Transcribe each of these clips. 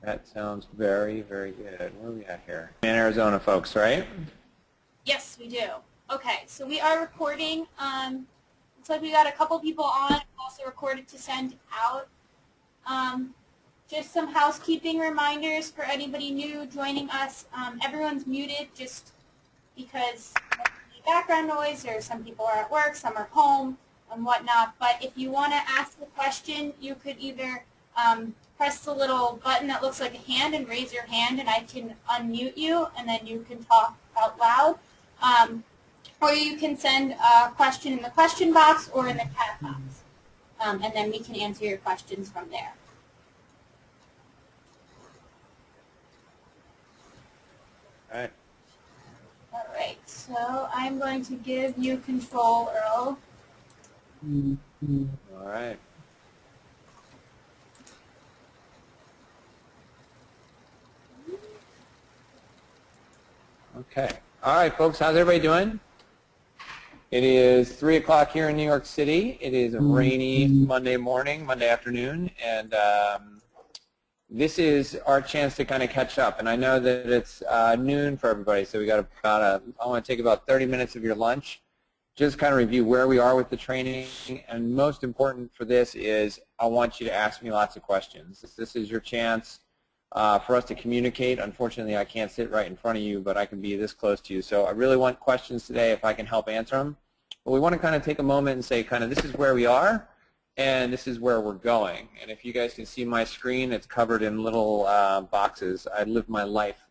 That sounds very, very good. Where are we at here? In Arizona, folks, right? Yes, we do. Okay, so we are recording. Looks like we got a couple people on. Also recorded to send out. Just some housekeeping reminders for anybody new joining us. Everyone's muted just because of the background noise, or some people are at work, some are home, and whatnot. But if you want to ask a question, you could either press the little button that looks like a hand and raise your hand, and I can unmute you, and then you can talk out loud. Or you can send a question in the question box or in the chat box, and then we can answer your questions from there. All right. All right, so I'm going to give you control, Earl. All right. Okay. All right, folks, how's everybody doing? It is 3 o'clock here in New York City. It is a rainy Monday morning, Monday afternoon, and this is our chance to kind of catch up. And I know that it's noon for everybody, so we got about I want to take about 30 minutes of your lunch, just kind of review where we are with the training. And most important for this is I want you to ask me lots of questions. This is your chance for us to communicate. Unfortunately, I can't sit right in front of you, but I can be this close to you. So I really want questions today if I can help answer them. But we want to kind of take a moment and say kind of this is where we are, and this is where we're going. And if you guys can see my screen, it's covered in little boxes. I live my life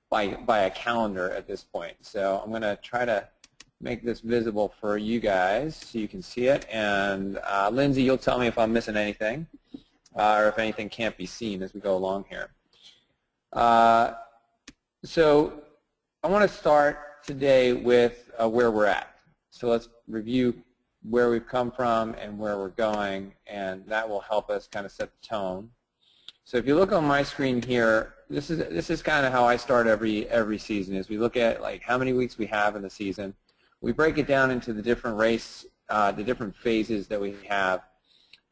by a calendar at this point. So I'm going to try to make this visible for you guys so you can see it. And Lindsay, you'll tell me if I'm missing anything or if anything can't be seen as we go along here. So I want to start today with where we're at. So let's review where we've come from and where we're going, and that will help us kind of set the tone. So if you look on my screen here, this is kind of how I start every season. Is we look at like how many weeks we have in the season. We break it down into the different the different phases that we have,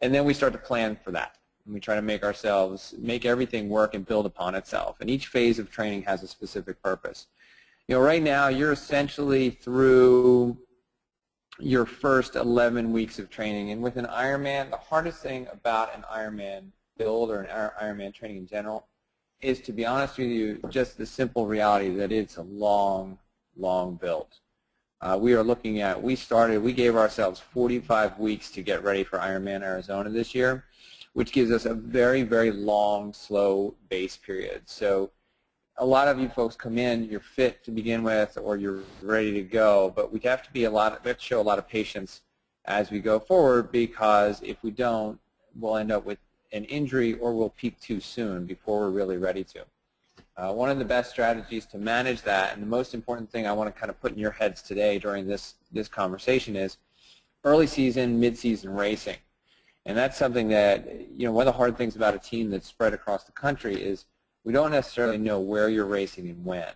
and then we start to plan for that. And we try to make everything work and build upon itself. And each phase of training has a specific purpose. You know, right now you're essentially through your first 11 weeks of training. And with an Ironman, the hardest thing about an Ironman build or an Ironman training in general is, to be honest with you, just the simple reality that it's a long, long build. We gave ourselves 45 weeks to get ready for Ironman Arizona this year, which gives us a very, very long, slow base period. So a lot of you folks come in, you're fit to begin with, or you're ready to go, but we have to show a lot of patience as we go forward, because if we don't, we'll end up with an injury or we'll peak too soon before we're really ready to. One of the best strategies to manage that, and the most important thing I want to kind of put in your heads today during this conversation, is early season, mid-season racing. And that's something that, you know, one of the hard things about a team that's spread across the country is we don't necessarily know where you're racing and when.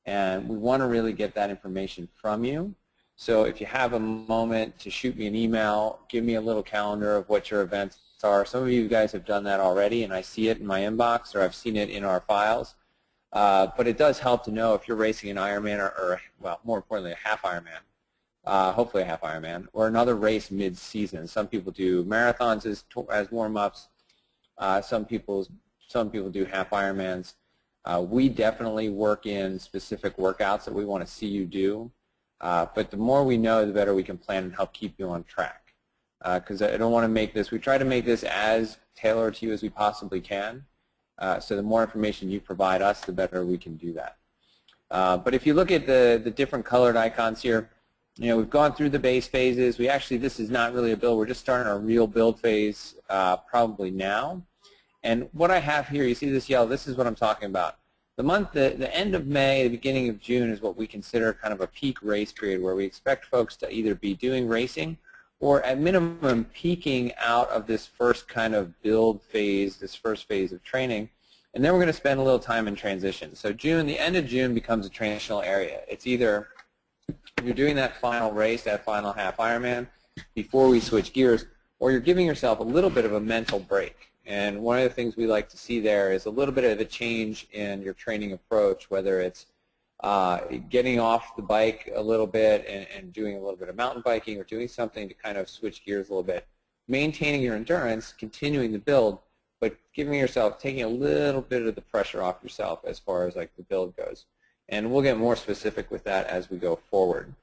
And we want to really get that information from you. So if you have a moment to shoot me an email, give me a little calendar of what your events are. Some of you guys have done that already, and I see it in my inbox, or I've seen it in our files. But it does help to know if you're racing an Ironman or well, more importantly, a half Ironman, hopefully a half Ironman, or another race mid-season. Some people do marathons as warm-ups. Some people do half Ironmans. We definitely work in specific workouts that we want to see you do. But the more we know, the better we can plan and help keep you on track. Because I don't want to make this, we try to make this as tailored to you as we possibly can. So the more information you provide us, the better we can do that. But if you look at the different colored icons here, you know, we've gone through the base phases. This is not really a build. We're just starting our real build phase probably now. And what I have here, you see this yellow, this is what I'm talking about. The end of May, the beginning of June is what we consider kind of a peak race period, where we expect folks to either be doing racing or at minimum peaking out of this first kind of build phase, this first phase of training. And then we're going to spend a little time in transition. So the end of June becomes a transitional area. It's either you're doing that final race, that final half Ironman, before we switch gears, or you're giving yourself a little bit of a mental break. And one of the things we like to see there is a little bit of a change in your training approach, whether it's getting off the bike a little bit and doing a little bit of mountain biking or doing something to kind of switch gears a little bit, maintaining your endurance, continuing the build, but taking a little bit of the pressure off yourself as far as like the build goes. And we'll get more specific with that as we go forward.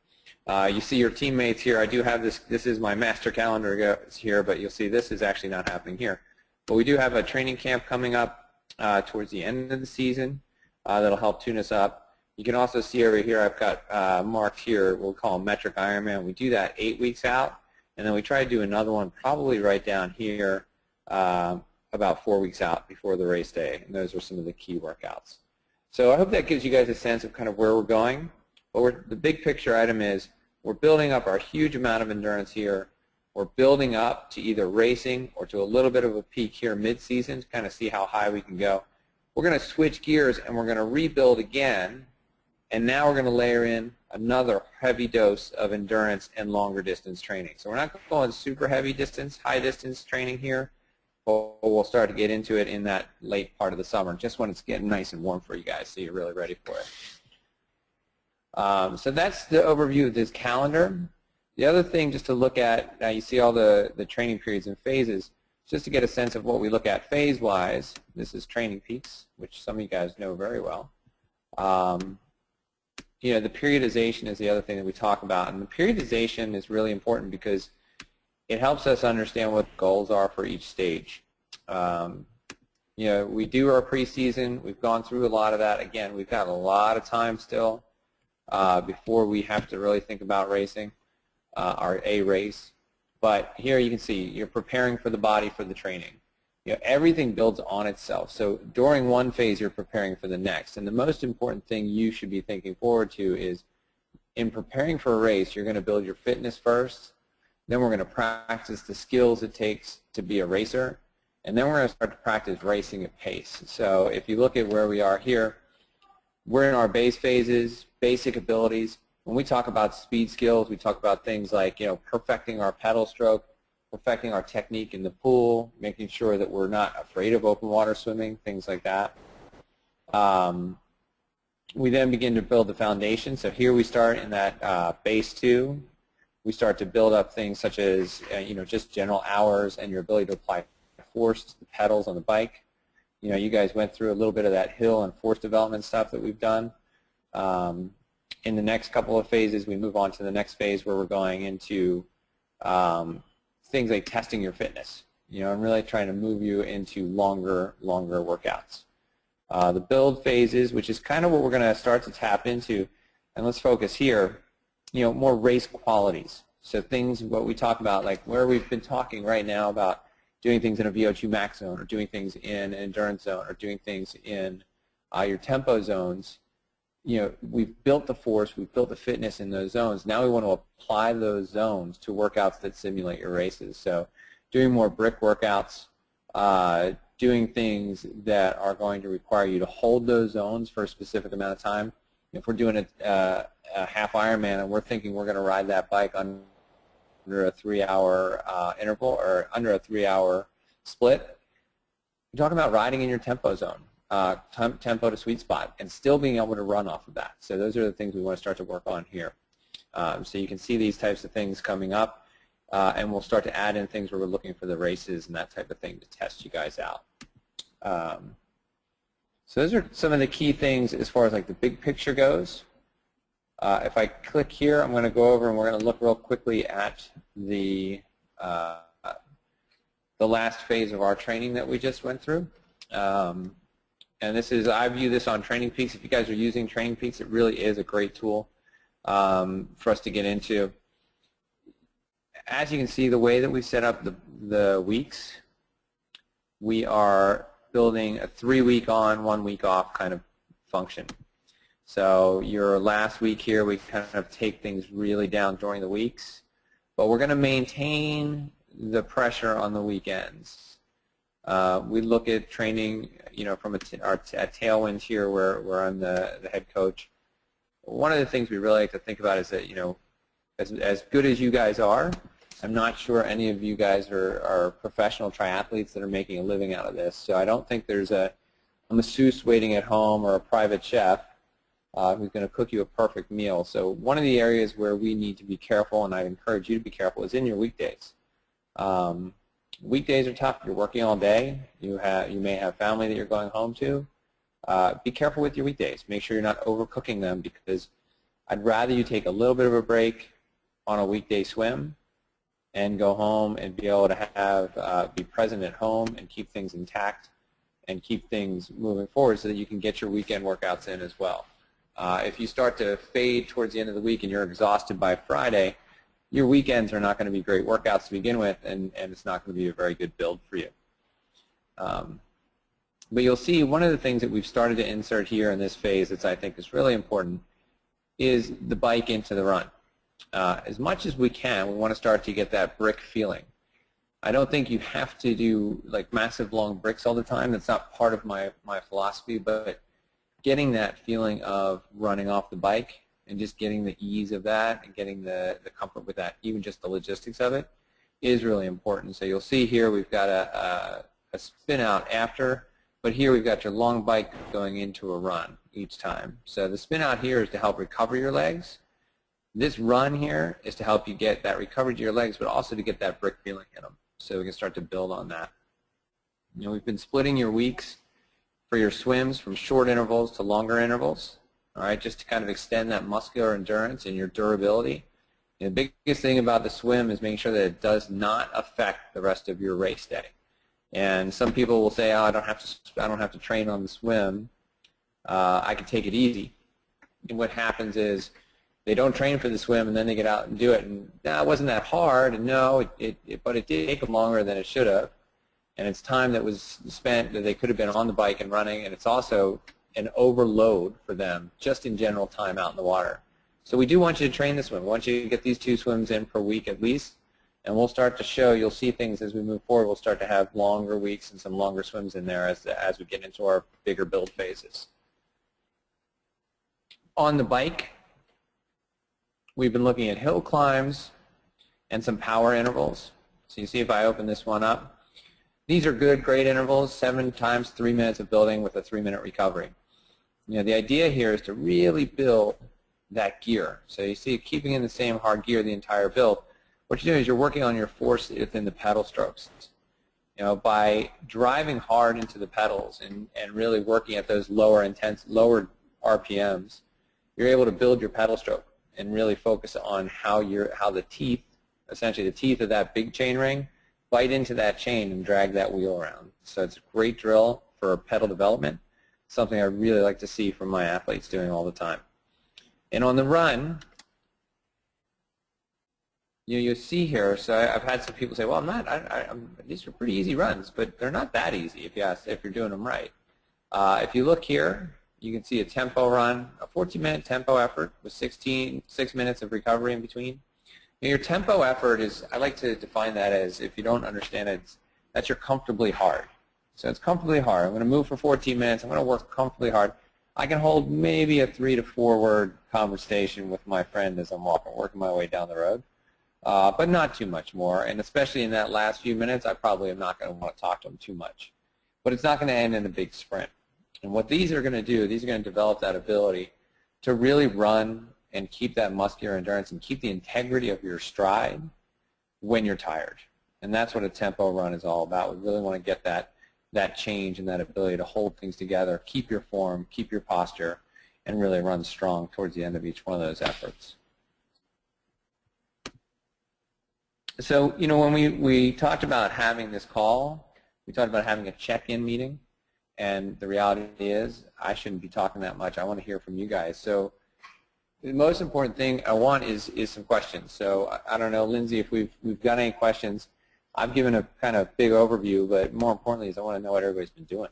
You see your teammates here. I do have this is my master calendar here, but you'll see this is actually not happening here. But we do have a training camp coming up towards the end of the season that'll help tune us up. You can also see over here I've got marked here, we'll call them metric Ironman. We do that 8 weeks out, and then we try to do another one probably right down here about 4 weeks out before the race day, and those are some of the key workouts. So I hope that gives you guys a sense of kind of where we're going. But the big picture item is we're building up our huge amount of endurance here. We're building up to either racing or to a little bit of a peak here mid-season to kind of see how high we can go. We're going to switch gears and we're going to rebuild again, and now we're going to layer in another heavy dose of endurance and longer distance training. So we're not going super heavy distance, high distance training here, but we'll start to get into it in that late part of the summer, just when it's getting nice and warm for you guys so you're really ready for it. So that's the overview of this calendar. The other thing just to look at, now you see all the training periods and phases, just to get a sense of what we look at phase-wise. This is training peaks, which some of you guys know very well. You know, the periodization is the other thing that we talk about, and the periodization is really important because it helps us understand what the goals are for each stage. You know, we do our preseason. We've gone through a lot of that. Again, we've got a lot of time still before we have to really think about racing, our A race. But here you can see you're preparing for the body for the training. You know, everything builds on itself. So during one phase, you're preparing for the next. And the most important thing you should be thinking forward to is in preparing for a race, you're going to build your fitness first. Then we're going to practice the skills it takes to be a racer. And then we're going to start to practice racing at pace. So if you look at where we are here, we're in our base phases, basic abilities. When we talk about speed skills, we talk about things like, you know, perfecting our pedal stroke, perfecting our technique in the pool, making sure that we're not afraid of open water swimming, things like that. We then begin to build the foundation. So here we start in that base 2. We start to build up things such as, you know, just general hours and your ability to apply force to the pedals on the bike. You know, you guys went through a little bit of that hill and force development stuff that we've done. In the next couple of phases, we move on to the next phase where we're going into things like testing your fitness, you know, and really trying to move you into longer workouts. The build phases, which is kind of what we're going to start to tap into, and let's focus here, you know, more race qualities. So things, what we talk about, like where we've been talking right now about doing things in a VO2 max zone or doing things in an endurance zone or doing things in your tempo zones. You know, we've built the force, we've built the fitness in those zones. Now we want to apply those zones to workouts that simulate your races. So doing more brick workouts, doing things that are going to require you to hold those zones for a specific amount of time. If we're doing a half Ironman and we're thinking we're going to ride that bike under a 3-hour interval or under a 3-hour split, you're talking about riding in your tempo zone. Tempo to sweet spot, and still being able to run off of that. So those are the things we want to start to work on here. So you can see these types of things coming up, and we'll start to add in things where we're looking for the races and that type of thing to test you guys out. So those are some of the key things as far as like the big picture goes. If I click here, I'm going to go over and we're going to look real quickly at the last phase of our training that we just went through. And this is, I view this on Training Peaks. If you guys are using Training Peaks, it really is a great tool for us to get into. As you can see, the way that we set up the weeks, we are building a 3-week on, 1 week off kind of function. So your last week here, we kind of take things really down during the weeks, but we're going to maintain the pressure on the weekends. We look at training, you know, from a tailwind here where I'm the head coach. One of the things we really like to think about is that, you know, as good as you guys are, I'm not sure any of you guys are professional triathletes that are making a living out of this, so I don't think there's a masseuse waiting at home or a private chef who's going to cook you a perfect meal. So one of the areas where we need to be careful, and I encourage you to be careful, is in your weekdays. Weekdays are tough. You're working all day. You may have family that you're going home to. Be careful with your weekdays. Make sure you're not overcooking them, because I'd rather you take a little bit of a break on a weekday swim and go home and be able to have be present at home and keep things intact and keep things moving forward so that you can get your weekend workouts in as well. If you start to fade towards the end of the week and you're exhausted by Friday, your weekends are not going to be great workouts to begin with, and it's not going to be a very good build for you. But you'll see one of the things that we've started to insert here in this phase that I think is really important is the bike into the run. As much as we can, we want to start to get that brick feeling. I don't think you have to do like massive long bricks all the time. That's not part of my philosophy, but getting that feeling of running off the bike and just getting the ease of that and getting the comfort with that, even just the logistics of it, is really important. So you'll see here we've got a spin out after, but here we've got your long bike going into a run each time. So the spin out here is to help recover your legs. This run here is to help you get that recovery to your legs, but also to get that brick feeling in them. So we can start to build on that. You know, we've been splitting your weeks for your swims from short intervals to longer intervals, all right, just to kind of extend that muscular endurance and your durability. And the biggest thing about the swim is making sure that it does not affect the rest of your race day. And some people will say, oh, I don't have to train on the swim. I can take it easy. And what happens is they don't train for the swim, and then they get out and do it. And it wasn't that hard. And no, but it did take them longer than it should have. And it's time that was spent that they could have been on the bike and running. And it's also an overload for them, just in general time out in the water. So we do want you to train the swim. We want you to get these 2 swims in per week at least. And we'll start to show, you'll see things as we move forward. We'll start to have longer weeks and some longer swims in there as we get into our bigger build phases. On the bike, we've been looking at hill climbs and some power intervals. So you see if I open this one up, these are good, great intervals, 7 times 3 minutes of building with a 3-minute recovery. You know, the idea here is to really build that gear. So you see, keeping in the same hard gear the entire build, what you're doing is you're working on your force within the pedal strokes. You know, by driving hard into the pedals and really working at those lower RPMs, you're able to build your pedal stroke and really focus on how the teeth, essentially the teeth of that big chain ring, bite into that chain and drag that wheel around. So it's a great drill for pedal development, something I really like to see from my athletes doing all the time. And on the run, you see here, so I've had some people say, well, these are pretty easy runs, but they're not that easy if you're doing them right. If you look here, you can see a tempo run, a 14-minute tempo effort with 6 minutes of recovery in between. And your tempo effort is, I like to define that as, if you don't understand it, that's your comfortably hard. So it's comfortably hard. I'm going to move for 14 minutes. I'm going to work comfortably hard. I can hold maybe a 3 to 4 word conversation with my friend as I'm working my way down the road. But not too much more, and especially in that last few minutes, I probably am not going to want to talk to them too much. But it's not going to end in a big sprint. And what these are going to do, these are going to develop that ability to really run and keep that muscular endurance and keep the integrity of your stride when you're tired. And that's what a tempo run is all about. We really want to get that change and that ability to hold things together, keep your form, keep your posture, and really run strong towards the end of each one of those efforts. So, you know, when we talked about having this call, we talked about having a check-in meeting, and the reality is I shouldn't be talking that much. I want to hear from you guys. So the most important thing I want is some questions. So I don't know, Lindsay, if we've got any questions. I've given a kind of big overview, but more importantly is I want to know what everybody's been doing.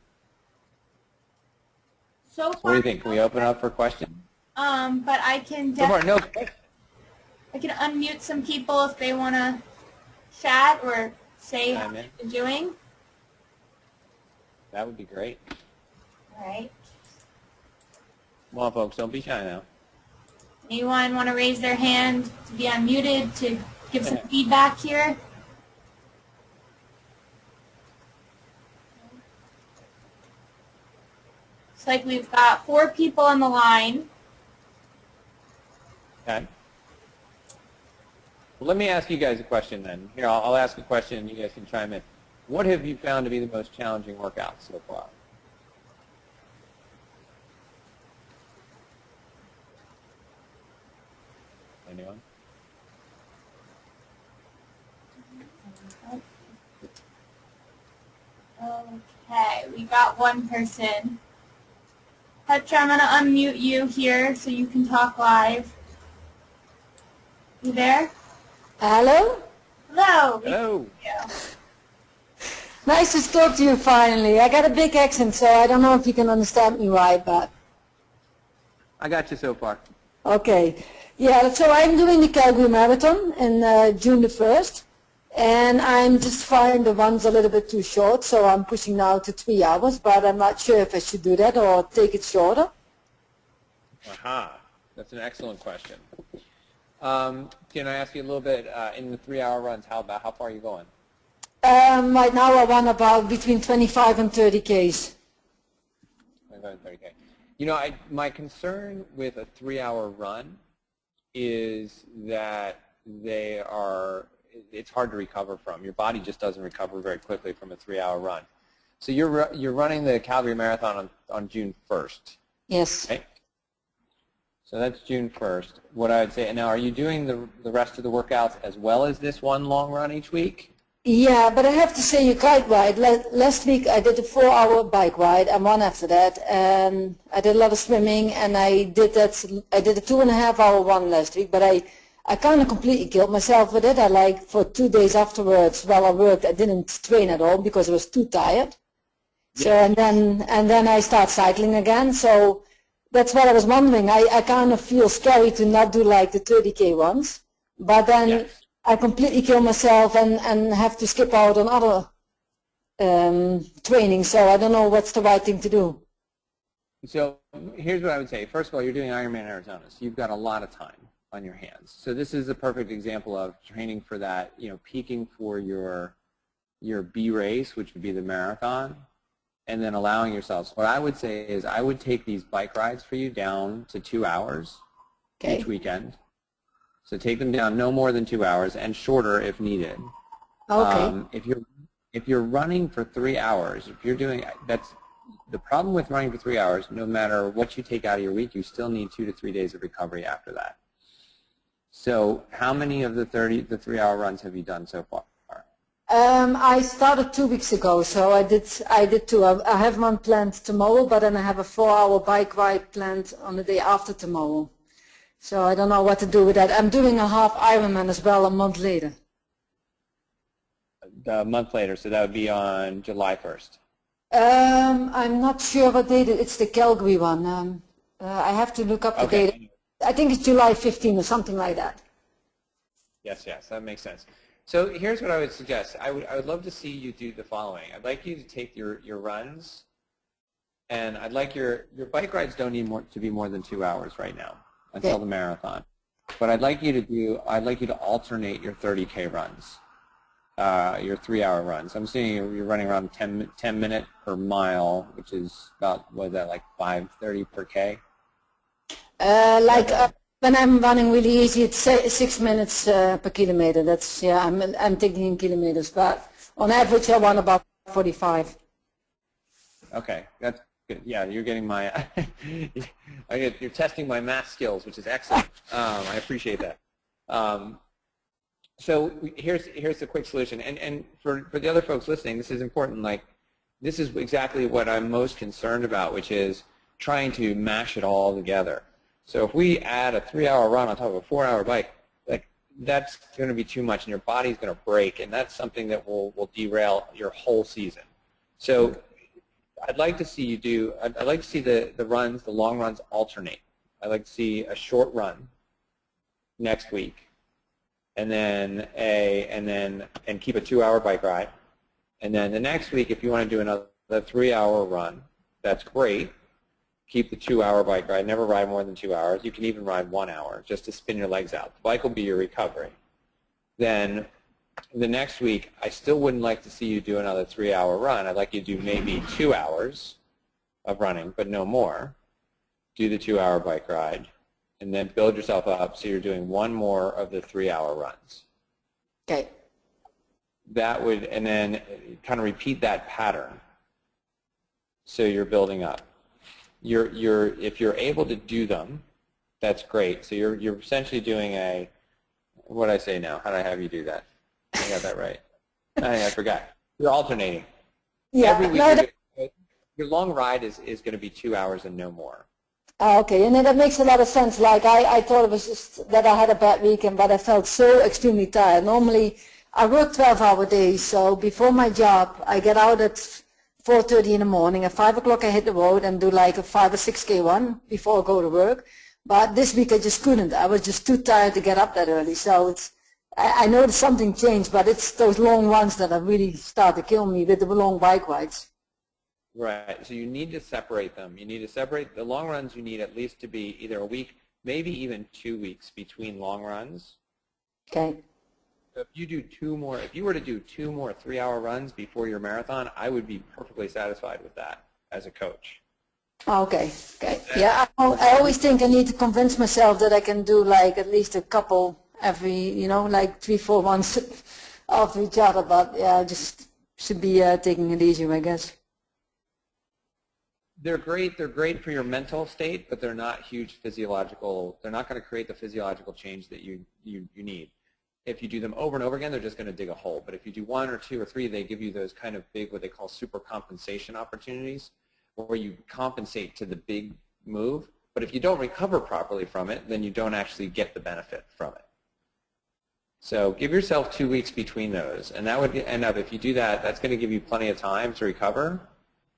So what do you think? Can we open up for questions? But I can I can unmute some people if they want to chat or say how they're doing. That would be great. All right. Come on, folks, don't be shy now. Anyone want to raise their hand to be unmuted to give some feedback here. Looks like we've got 4 people on the line. Okay. Well, let me ask you guys a question then. Here, I'll ask a question and you guys can chime in. What have you found to be the most challenging workout so far? Anyone? Okay, we got one person. Petra, I'm going to unmute you here so you can talk live. You there? Hello? Hello. Hello. Nice to talk to you finally. I got a big accent, so I don't know if you can understand me right, but... I got you so far. Okay. Yeah, so I'm doing the Calgary Marathon in June the 1st, and I'm just finding the runs a little bit too short, so I'm pushing now to 3 hours, but I'm not sure if I should do that or take it shorter. Aha. That's an excellent question. Can I ask you a little bit, in the 3-hour runs, how far are you going? Right now I run about between 25 and 30 Ks. 25 and 30K. You know, my concern with a 3-hour run is that it's hard to recover from. Your body just doesn't recover very quickly from a 3-hour run. So you're running the Calgary Marathon on June 1st. Yes. Right? So that's June 1st. What I would say, now are you doing the rest of the workouts as well as this one long run each week? Yeah, but I have to say you're quite right. Last week I did a 4-hour bike ride and one after that, and I did a lot of swimming, and I did a 2.5-hour run last week, but I kind of completely killed myself with it. I for 2 days afterwards while I worked, I didn't train at all because I was too tired. Yeah. So and then I start cycling again. So that's what I was wondering. I kind of feel scary to not do like the 30K runs, but then. Yes. I completely kill myself and have to skip out on other training, so I don't know what's the right thing to do. So here's what I would say. First of all, you're doing Ironman Arizona, so you've got a lot of time on your hands. So this is a perfect example of training for that, peaking for your B race, which would be the marathon, and then allowing yourselves. What I would say is I would take these bike rides for you down to 2 hours each weekend. So take them down no more than 2 hours and shorter if needed. Okay. If you're running for 3 hours, if you're doing that's the problem with running for 3 hours. No matter what you take out of your week, you still need 2 to 3 days of recovery after that. So how many of the 3-hour runs have you done so far? I started 2 weeks ago, so I did 2. I have one planned tomorrow, but then I have a 4-hour bike ride planned on the day after tomorrow. So I don't know what to do with that. I'm doing a half Ironman as well a month later. A month later, so that would be on July 1st. I'm not sure what date it's the Calgary one. I have to look up the date. I think it's July 15 or something like that. Yes, that makes sense. So here's what I would suggest. I would love to see you do the following. I'd like you to take your runs, and I'd like your bike rides don't need to be more than 2 hours right now until the marathon. But I'd like you to alternate your 30K runs, your 3-hour runs. I'm seeing you're running around 10 minutes per mile, which is about, what is that, like 5:30 per K? When I'm running really easy, it's 6 minutes per kilometer. That's, yeah, I'm thinking in kilometers, but on average I run about 45. Okay, that's good. Yeah, you're getting my, you're testing my math skills, which is excellent. I appreciate that. So here's the quick solution, and for the other folks listening, this is important. Like, this is exactly what I'm most concerned about, which is trying to mash it all together. So if we add a 3-hour run on top of a 4-hour bike, like, that's going to be too much, and your body's going to break, and that's something that will derail your whole season. So I'd like to see you do. I'd like to see the runs, the long runs, alternate. I'd like to see a short run next week, and then keep a 2-hour bike ride, and then the next week, if you want to do another 3-hour run, that's great. Keep the 2-hour bike ride. Never ride more than 2 hours. You can even ride 1 hour just to spin your legs out. The bike will be your recovery. then the next week I still wouldn't like to see you do another 3-hour run. I'd like you to do maybe 2 hours of running, but no more. Do the 2-hour bike ride, and then build yourself up so you're doing 1 more of the 3-hour runs. Okay. That would, and then kind of repeat that pattern. So you're building up. If you're able to do them, that's great. So you're essentially doing a, what did I say now? How did I have you do that? I got that right. I forgot. You're alternating. Yeah. Every week, your long ride is going to be 2 hours and no more. Okay, and then that makes a lot of sense. Like I thought it was just that I had a bad weekend, but I felt so extremely tired. Normally, I work 12-hour days, so before my job, I get out at 4:30 in the morning. At 5 o'clock, I hit the road and do like a 5 or 6K run before I go to work. But this week, I just couldn't. I was just too tired to get up that early. So I know that something changed, but it's those long runs that have really start to kill me with the long bike rides. Right. So you need to separate them. You need to separate the long runs. You need at least to be either a week, maybe even 2 weeks between long runs. Okay. So if you do if you were to do 2 more 3-hour runs before your marathon, I would be perfectly satisfied with that as a coach. Okay. Okay. Yeah, I always think I need to convince myself that I can do like at least a couple every, like 3-4 months after each other. But yeah, I just should be taking it easier, I guess. They're great. They're great for your mental state, but they're not huge physiological. They're not going to create the physiological change that you need. If you do them over and over again, they're just going to dig a hole. But if you do 1 or 2 or 3, they give you those kind of big, what they call super compensation opportunities, where you compensate to the big move. But if you don't recover properly from it, then you don't actually get the benefit from it. So give yourself 2 weeks between those, and that would end up, if you do that, that's going to give you plenty of time to recover.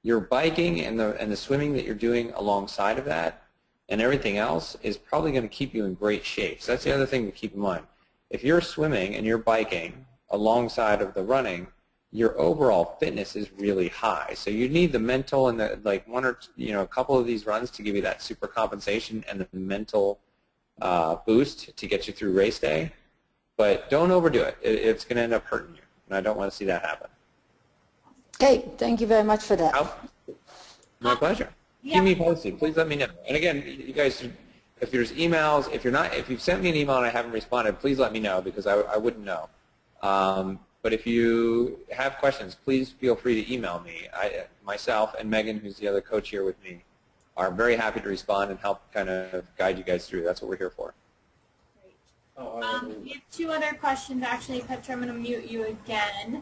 Your biking and the swimming that you're doing alongside of that and everything else is probably going to keep you in great shape. So that's the other thing to keep in mind. If you're swimming and you're biking alongside of the running, your overall fitness is really high. So you need the mental and the a couple of these runs to give you that super compensation and the mental boost to get you through race day. But don't overdo it. It's going to end up hurting you, and I don't want to see that happen. Okay, thank you very much for that. My pleasure. Yeah. Keep me posted. Please let me know. And again, you guys, if there's emails, if you've sent me an email and I haven't responded, please let me know because I wouldn't know. But if you have questions, please feel free to email me. Myself and Megan, who's the other coach here with me, are very happy to respond and help kind of guide you guys through. That's what we're here for. We have 2 other questions actually. Petra, I'm going to mute you again.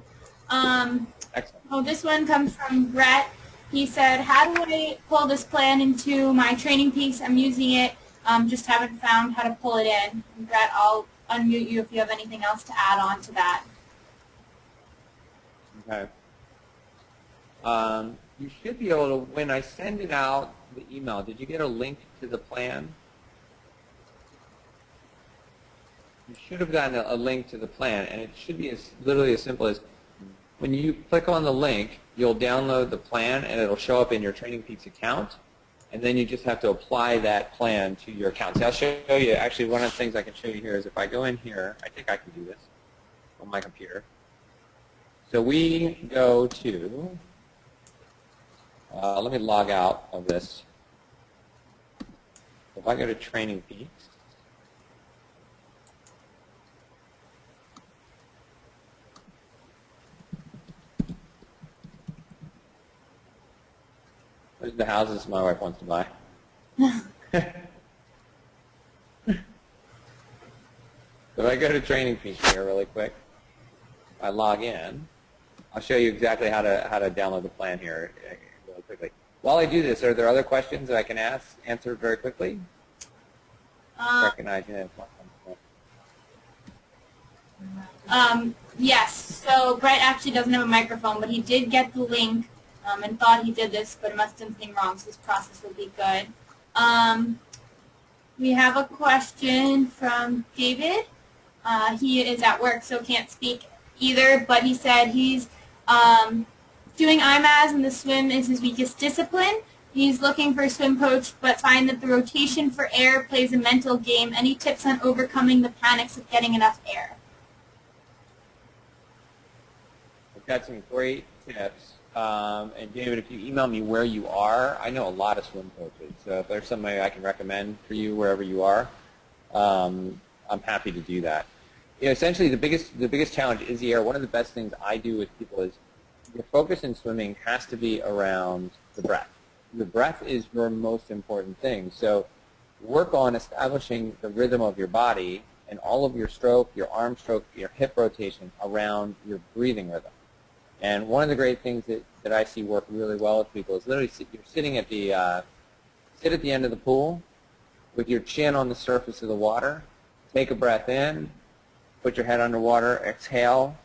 Excellent. Oh, this one comes from Brett. He said, how do I pull this plan into my training piece? I'm using it, just haven't found how to pull it in. And Brett, I'll unmute you if you have anything else to add on to that. Okay. You should be able to, when I send it out, the email, did you get a link to the plan? You should have gotten a link to the plan, and it should be literally as simple as when you click on the link, you'll download the plan, and it'll show up in your Training Peaks account, and then you just have to apply that plan to your account. So I'll show you, actually, one of the things I can show you here is if I go in here, I think I can do this on my computer. So we go to, let me log out of this. If I go to Training Peaks, there's the houses my wife wants to buy. So if I go to Training Peaks here really quick, I log in. I'll show you exactly how to download the plan here really quickly. While I do this, are there other questions that I can answer very quickly? Recognizing that. Yes, so Brett actually doesn't have a microphone, but he did get the link and thought he did this, but it must have done something wrong, so this process will be good. We have a question from David. He is at work, so can't speak either, but he said he's doing IMAS and the swim is his weakest discipline. He's looking for a swim coach, but find that the rotation for air plays a mental game. Any tips on overcoming the panics of getting enough air? got some great tips. And David, if you email me where you are, I know a lot of swim coaches. So if there's somebody I can recommend for you wherever you are, I'm happy to do that. Essentially, the biggest challenge is the air. One of the best things I do with people is your focus in swimming has to be around the breath. The breath is your most important thing. So work on establishing the rhythm of your body and all of your stroke, your arm stroke, your hip rotation around your breathing rhythm. And one of the great things that I see work really well with people is literally you're sitting at the sit at the end of the pool with your chin on the surface of the water. Take a breath in, put your head underwater, exhale,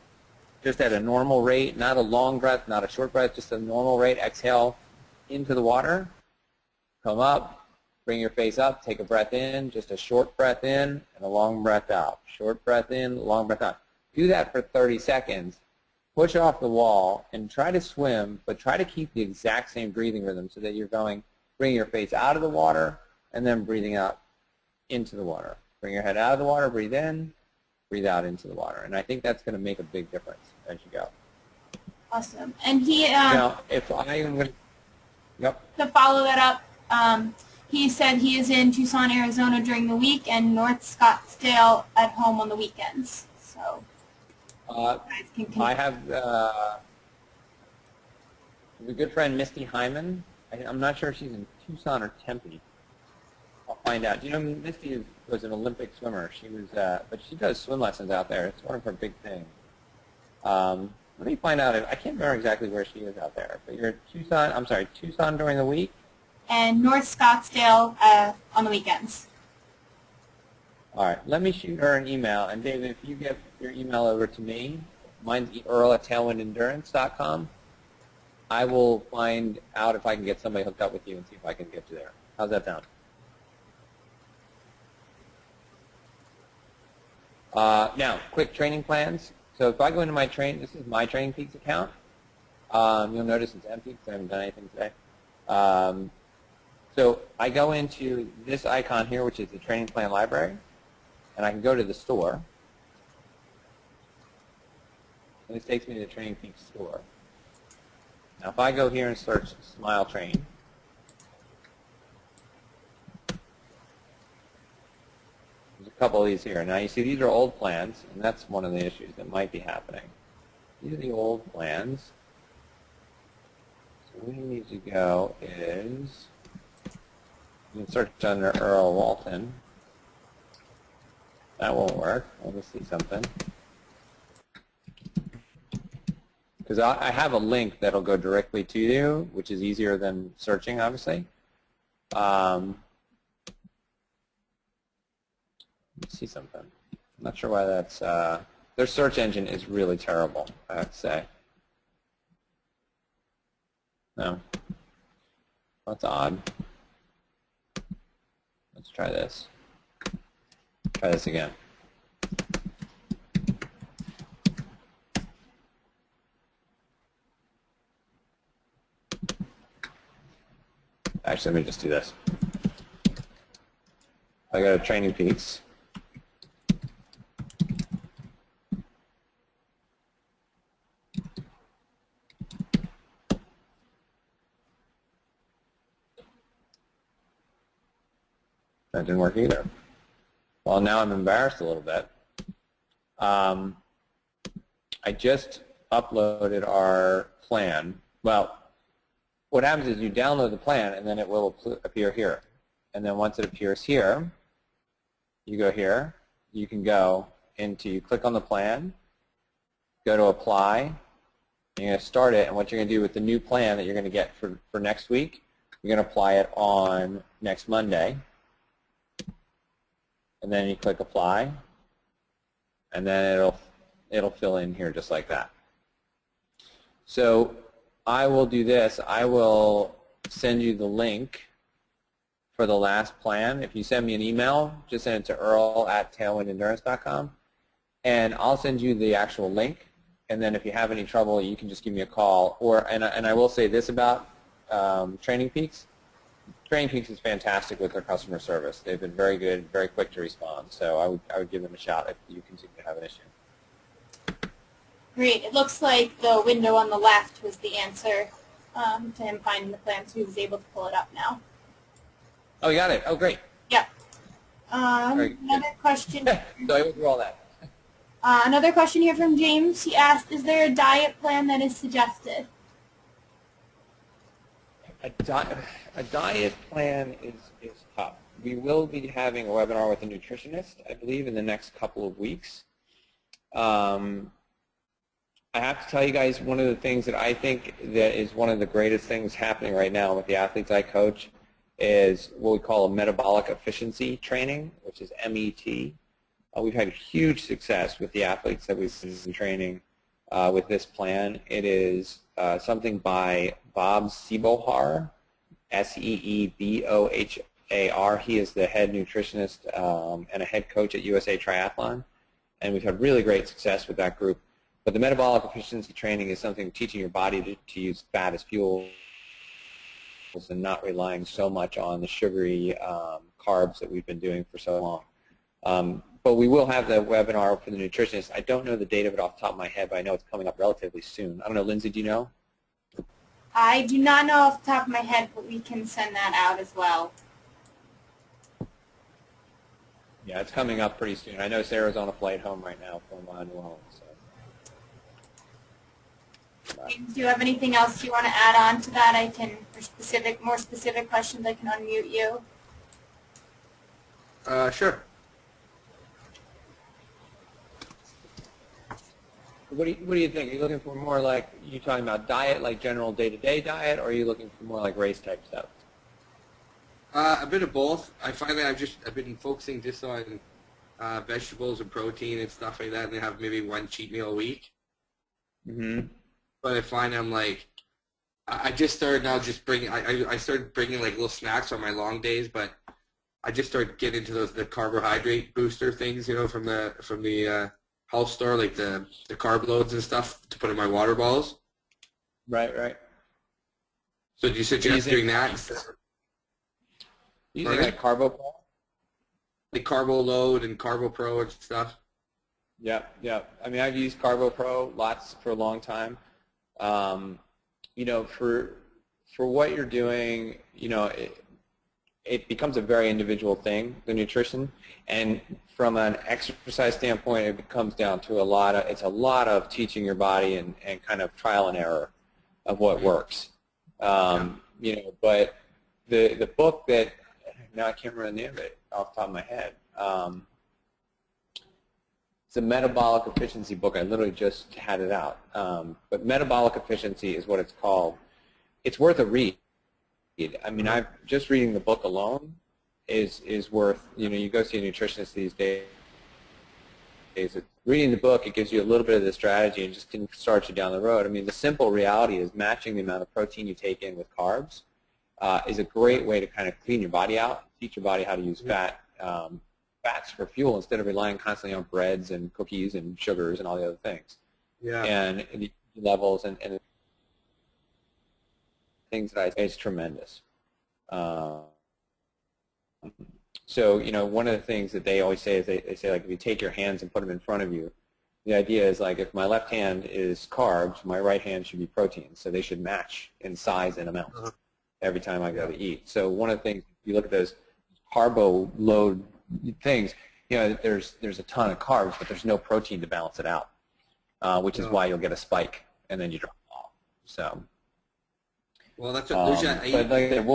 just at a normal rate, not a long breath, not a short breath, just a normal rate. Exhale into the water, come up, bring your face up, take a breath in, just a short breath in and a long breath out. Short breath in, long breath out. Do that for 30 seconds. Push off the wall and try to swim, but try to keep the exact same breathing rhythm so that you're going, bring your face out of the water and then breathing out into the water. Bring your head out of the water, breathe in, breathe out into the water. And I think that's going to make a big difference as you go. Awesome. And he, now, if I am going to, yep. To follow that up, he said he is in Tucson, Arizona during the week and North Scottsdale at home on the weekends. So I have a good friend, Misty Hyman. I'm not sure if she's in Tucson or Tempe. I'll find out. Do you know Misty was an Olympic swimmer? She was, but she does swim lessons out there. It's one of her big things. Let me find out. I can't remember exactly where she is out there. But you're Tucson. I'm sorry, Tucson during the week. And North Scottsdale on the weekends. All right. Let me shoot her an email. And David, if you get your email over to me, mine's earl@tailwindendurance.com. I will find out if I can get somebody hooked up with you and see if I can get you there. How's that sound? Now, quick training plans. So if I go into my this is my Training Peaks account. You'll notice it's empty because I haven't done anything today. So I go into this icon here, which is the training plan library, and I can go to the store. And this takes me to the Training Peaks store. Now if I go here and search Smile Train, there's a couple of these here. Now you see these are old plans, and that's one of the issues that might be happening. These are the old plans. So where you need to go is, you can search under Earl Walton. That won't work. Let me see something. Because I have a link that'll go directly to you, which is easier than searching, obviously. Let's see something. I'm not sure why that's, their search engine is really terrible, I have to say. No. That's odd. Let's try this. Try this again. Actually, let me just do this. I go to Training Peaks. That didn't work either. Well, now I'm embarrassed a little bit. I just uploaded our plan. Well, what happens is you download the plan, and then it will appear here. And then once it appears here, you go here. You can go into, you click on the plan, go to Apply. You're going to start it, and what you're going to do with the new plan that you're going to get for next week, you're going to apply it on next Monday. And then you click Apply, and then it'll fill in here just like that. So I will do this. I will send you the link for the last plan. If you send me an email, just send it to earl@tailwindendurance.com, and I'll send you the actual link. And then if you have any trouble, you can just give me a call. And I will say this about Training Peaks. Training Peaks is fantastic with their customer service. They've been very good, very quick to respond. So I would give them a shot if you continue to have an issue. Great. It looks like the window on the left was the answer to him finding the plan, so he was able to pull it up now. Oh, you got it. Oh, great. Yep. Very Another good. question. So I went through all that. Another question here from James. He asked, is there a diet plan that is suggested? A diet plan is tough. We will be having a webinar with a nutritionist, I believe, in the next couple of weeks. I have to tell you guys, one of the things that I think that is one of the greatest things happening right now with the athletes I coach is what we call a metabolic efficiency training, which is MET. We've had huge success with the athletes that we've been training with this plan. It is something by Bob Seebohar, Seebohar. He is the head nutritionist and a head coach at USA Triathlon, and we've had really great success with that group. But the metabolic efficiency training is something teaching your body to use fat as fuel and not relying so much on the sugary carbs that we've been doing for so long. But we will have the webinar for the nutritionist. I don't know the date of it off the top of my head, but I know it's coming up relatively soon. I don't know, Lindsay, do you know? I do not know off the top of my head, but we can send that out as well. Yeah, it's coming up pretty soon. I know Sarah's on a flight home right now from New Orleans. So. Do you have anything else you want to add on to that? I can, for more specific questions, I can unmute you. Sure. What do you think? Are you looking for more like, you talking about diet, like general day-to-day diet, or are you looking for more like race type stuff? A bit of both. I find that I've been focusing just on vegetables and protein and stuff like that, and I have maybe one cheat meal a week. Mm-hmm. But I find I'm like, I just started now just bringing, I started bringing like little snacks on my long days, but I just started getting into the carbohydrate booster things, you know, from the health store, like the carb loads and stuff to put in my water bottles. Right. So do you suggest doing that? Using like Carbo Pro? The Carbo Load and Carbo Pro and stuff. Yeah. I mean, I've used Carbo Pro lots for a long time. You know, for what you're doing, you know, it becomes a very individual thing, the nutrition, and from an exercise standpoint, it comes down to a lot of teaching your body and kind of trial and error of what works. You know, but the book that, now I can't remember the name of it off the top of my head. It's a metabolic efficiency book. I literally just had it out. But metabolic efficiency is what it's called. It's worth a read. I mean, just reading the book alone is worth, you know, you go see a nutritionist these days. Reading the book, it gives you a little bit of the strategy and just can start you down the road. I mean, the simple reality is matching the amount of protein you take in with carbs is a great way to kind of clean your body out, teach your body how to use fats for fuel instead of relying constantly on breads and cookies and sugars and all the other things. Yeah. And the levels and things that I say is tremendous. So, you know, one of the things that they always say is they say, like, if you take your hands and put them in front of you, the idea is, like, if my left hand is carbs, my right hand should be protein. So they should match in size and amount every time I go to eat. So one of the things, if you look at those carbo load things, you know, there's a ton of carbs, but there's no protein to balance it out, which is why you'll get a spike and then you drop off. So, well, that's what Lucia, but like I said,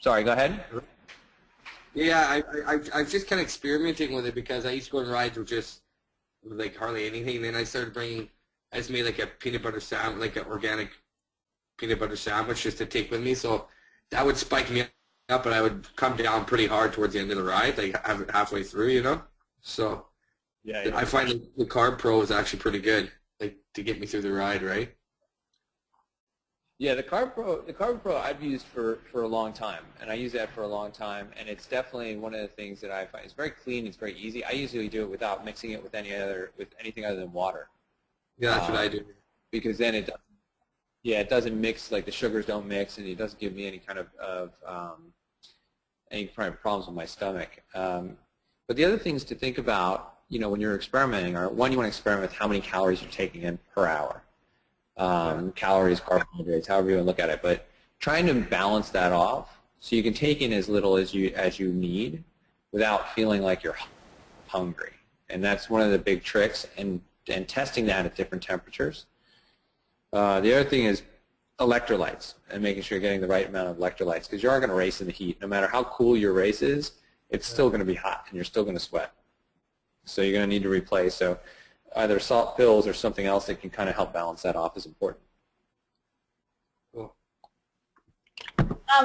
sorry, go ahead. Yeah, I was just kind of experimenting with it because I used to go on rides with just like hardly anything. And then I started I just made like a peanut butter sandwich, like an organic peanut butter sandwich just to take with me. So that would spike me up, but I would come down pretty hard towards the end of the ride, like halfway through, you know. So yeah. I find the Carb Pro is actually pretty good, like to get me through the ride, right? Yeah, the Carb Pro I've used for a long time, and I use that for a long time, and it's definitely one of the things that I find. It's very clean, it's very easy. I usually do it without mixing it with anything other than water. Yeah, that's what I do. Because then it doesn't mix, like the sugars don't mix, and it doesn't give me any kind of problems with my stomach. But the other things to think about, when you're experimenting are, one, you want to experiment with how many calories you're taking in per hour. Calories, carbohydrates, however you want to look at it. But trying to balance that off so you can take in as little as you need without feeling like you're hungry. And that's one of the big tricks, and testing that at different temperatures. The other thing is electrolytes, and making sure you're getting the right amount of electrolytes, because you are going to race in the heat. No matter how cool your race is, it's still going to be hot, and you're still going to sweat. So you're going to need to replace. So either salt pills or something else that can kind of help balance that off is important. Cool.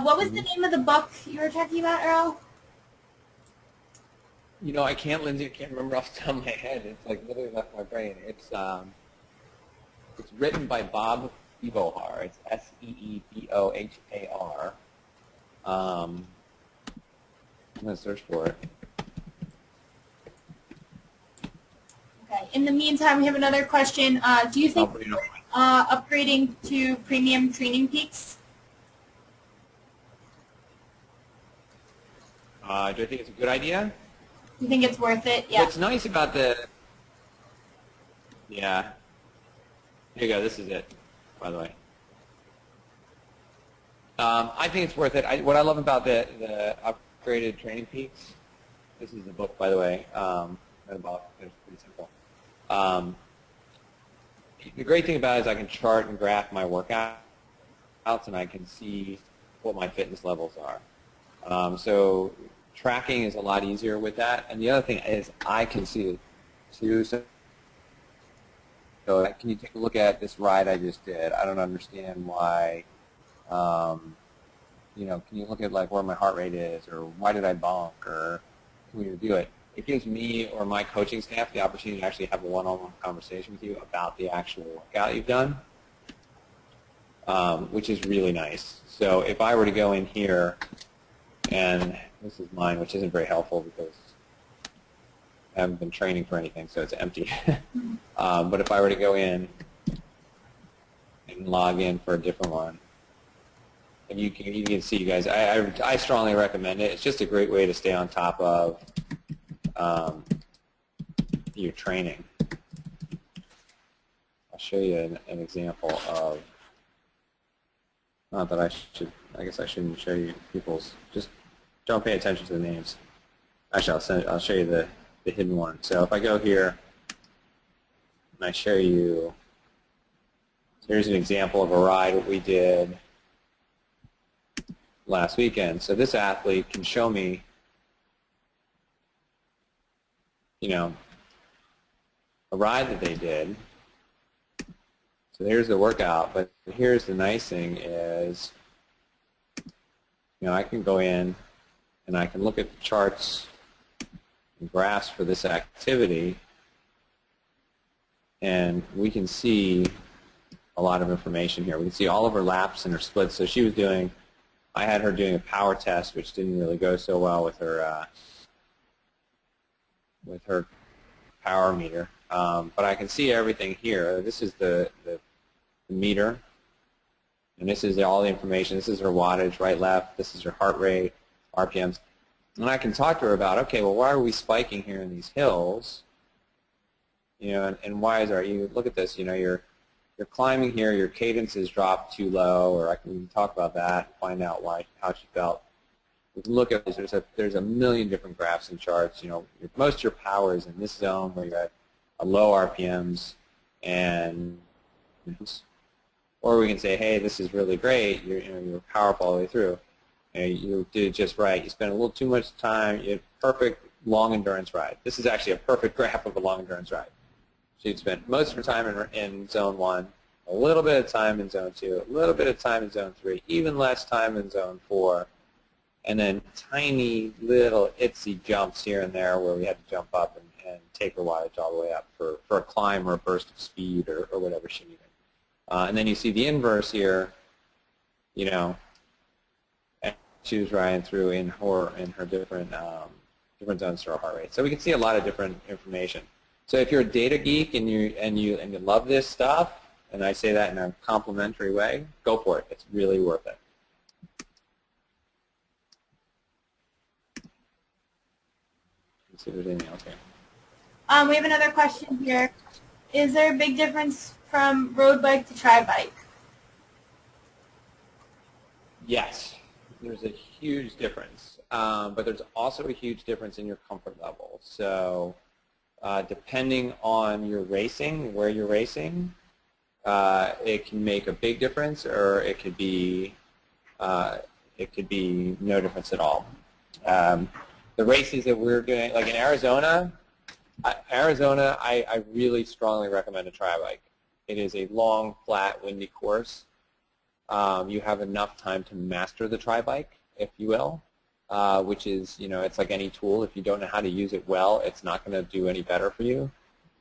What was the name of the book you were talking about, Earl? I can't, Lindsay. I can't remember off the top of my head. It's like literally left my brain. It's written by Bob Seebohar. It's Seebohar. I'm going to search for it. Okay. In the meantime, we have another question. Do you think upgrading to premium training peaks? Do I think it's a good idea? You think it's worth it? Yeah. What's nice about the... Yeah. Here you go. This is it, by the way. I think it's worth it. What I love about the upgraded training peaks, this is the book, by the way. It's pretty simple. The great thing about it is I can chart and graph my workouts, and I can see what my fitness levels are. So tracking is a lot easier with that. And the other thing is I can see it too. So can you take a look at this ride I just did? I don't understand why. Can you look at like where my heart rate is, or why did I bonk, or can we review it? It gives me or my coaching staff the opportunity to actually have a one-on-one conversation with you about the actual workout you've done, which is really nice. So if I were to go in here, and this is mine, which isn't very helpful because I haven't been training for anything, so it's empty. But if I were to go in and log in for a different one, and you can see, you guys, I strongly recommend it. It's just a great way to stay on top of your training. I'll show you an example of, not that I guess I shouldn't show you people's, just don't pay attention to the names. Actually, I'll show you the hidden one. So if I go here and I show you, here's an example of a ride that we did last weekend. So this athlete can show me, a ride that they did. So here's the workout, but here's the nice thing is, I can go in and I can look at the charts and graphs for this activity, and we can see a lot of information here. We can see all of her laps and her splits. So she was doing, I had her doing a power test, which didn't really go so well with her power meter. But I can see everything here. This is the meter, and this is all the information. This is her wattage, right, left. This is her heart rate, RPMs. And I can talk to her about, okay, well, why are we spiking here in these hills? And why is you look at this, you're climbing here, your cadence is dropped too low, or we can talk about that and find out how she felt. We can look at this. There's a million different graphs and charts. Most of your power is in this zone where you're at a low RPMs, or we can say, hey, this is really great. You're powerful all the way through. You did it just right. You spent a little too much time. You had perfect long endurance ride. This is actually a perfect graph of a long endurance ride. She'd spent most of her time in zone 1, a little bit of time in zone 2, a little bit of time in zone 3, even less time in zone 4, and then tiny little itsy jumps here and there where we had to jump up and take her wattage all the way up for a climb or a burst of speed or whatever she needed. And then you see the inverse here, and she was riding through in her different zones for her heart rate. So we can see a lot of different information. So if you're a data geek and you love this stuff, and I say that in a complimentary way, go for it. It's really worth it. Let's see if there's anything else here. We have another question here. Is there a big difference from road bike to tri-bike? Yes, there's a huge difference, but there's also a huge difference in your comfort level. So depending on your racing, where you're racing, it can make a big difference, or it could be no difference at all. The races that we're doing, like in Arizona, I really strongly recommend a tri-bike. It is a long, flat, windy course. You have enough time to master the tri-bike, if you will, which is, it's like any tool. If you don't know how to use it well, it's not going to do any better for you.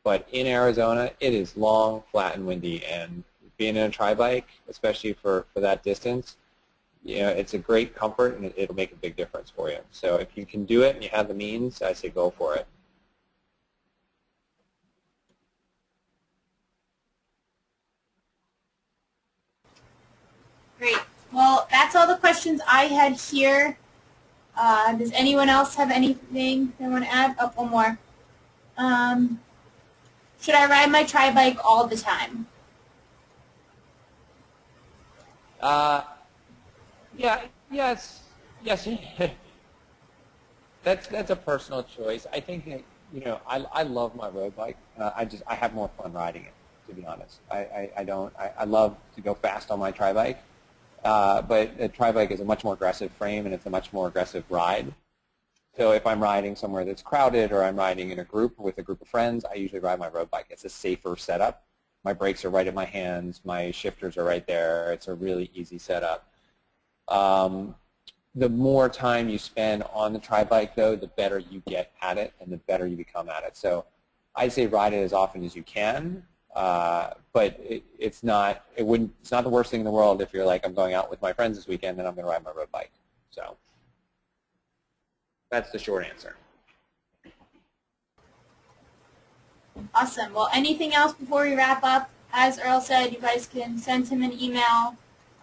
But in Arizona, it is long, flat, and windy, and being in a tri-bike, especially for that distance, it's a great comfort, and it'll make a big difference for you. So if you can do it and you have the means, I say go for it. Great. Well, that's all the questions I had here. Does anyone else have anything they want to add? Oh, one more. Should I ride my tri-bike all the time? Yes. That's a personal choice. I think that, I love my road bike. I have more fun riding it, to be honest. I love to go fast on my tri-bike, but a tri-bike is a much more aggressive frame, and it's a much more aggressive ride. So if I'm riding somewhere that's crowded, or I'm riding in a group with a group of friends, I usually ride my road bike. It's a safer setup. My brakes are right in my hands. My shifters are right there. It's a really easy setup. The more time you spend on the tri-bike, though, the better you get at it, and the better you become at it. So I'd say ride it as often as you can, but it's not the worst thing in the world if you're like, I'm going out with my friends this weekend, and I'm going to ride my road bike. So that's the short answer. Awesome. Well, anything else before we wrap up? As Earl said, you guys can send him an email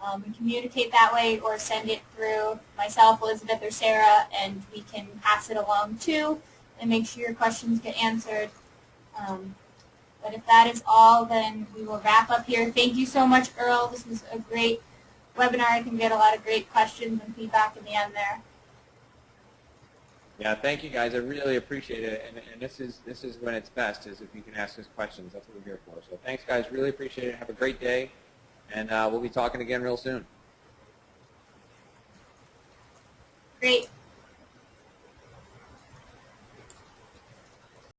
and communicate that way, or send it through myself, Elizabeth, or Sarah, and we can pass it along too and make sure your questions get answered. But if that is all, then we will wrap up here. Thank you so much, Earl. This was a great webinar. I think we had a lot of great questions and feedback in the end there. Yeah, thank you guys. I really appreciate it, and this is when it's best, is if you can ask us questions. That's what we're here for. So thanks, guys. Really appreciate it. Have a great day, and we'll be talking again real soon. Great.